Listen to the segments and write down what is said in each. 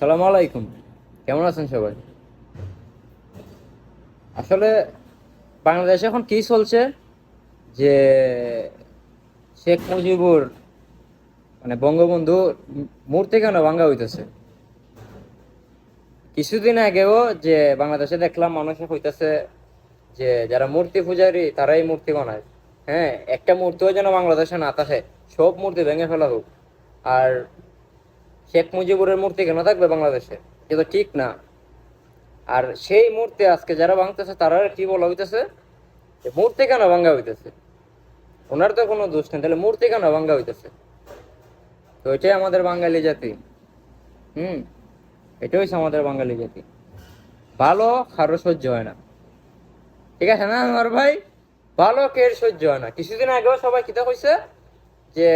আসসালামু আলাইকুম। কেমন আছেন সবাই? আসলে বাংলাদেশে এখন কি চলছে যে শেখ মুজিবুর বঙ্গবন্ধু মূর্তি কেন ভাঙ্গা হইতেছে? কিছুদিন আগেও যে বাংলাদেশে দেখলাম মানুষে হইতেছে যে যারা মূর্তি পূজারী তারাই মূর্তি বানায়। হ্যাঁ, একটা মূর্তিও যেন বাংলাদেশে না থাকে, সব মূর্তি ভেঙে ফেলা হোক। আর শেখ মুজিবুরের মূর্তি কেন থাকবে বাংলাদেশে? এটা ঠিক না। আর সেই মূর্তি আজকে যারা ভাঙতেছে তারা কি বলা হইতেছে যে মূর্তি কেন ভাঙ্গা হইতেছে? ওনার তো কোনো দোষ নেই, তাহলে মূর্তি কেন ভাঙ্গা হইতেছে? তো এটাই আমাদের বাঙালি জাতি। হুম, এটাই হচ্ছে আমাদের বাঙালি জাতি। ভালো কারো সহ্য হয় না, ঠিক আছে না আমার ভাই? ভালো কে সহ্য হয় না? কিছুদিন আগেও সবাই কিতা কইছে যে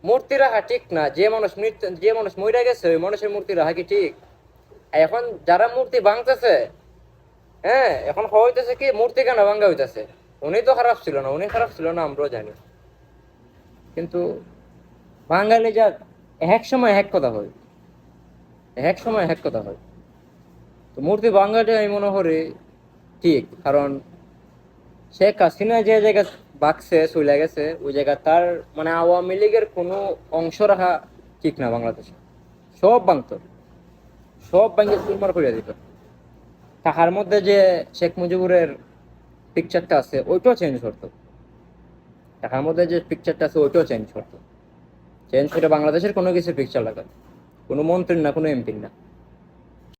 মূর্তি রাখা ঠিক না, যে মানুষ মইরা গেছে ওই মানুষের মূর্তি রাখা কি ঠিক? আর এখন যারা মূর্তি ভাঙতেছে, হ্যাঁ, এখন হইতেছে কি মূর্তি কেন ভাঙ্গা হইতেছে? উনি তো খারাপ ছিল না, উনি খারাপ ছিল না আমরাও জানি, কিন্তু বাঙালি যা এক সময় এক কথা হয়, এক সময় এক কথা হয়। তো মূর্তি ভাঙ্গাটা আমি মনে করি ঠিক, কারণ শেখ হাসিনা যে জায়গা বাকছে চলে গেছে ওই জায়গা তার আওয়ামী লীগের কোনো অংশ রাখা ঠিক না বাংলাদেশে। সব ভাঙতো, সব ভাঙে চুরমার করে দিত। টাকার মধ্যে যে শেখ মুজিবুরের পিকচারটা আছে ওইটাও চেঞ্জ করতো। টাকার মধ্যে যে পিকচারটা আছে ওইটাও চেঞ্জ করতো। চেঞ্জ করে বাংলাদেশের কোনো কিছু পিকচার লাগাতো, কোনো মন্ত্রীর না, কোনো এমপির না।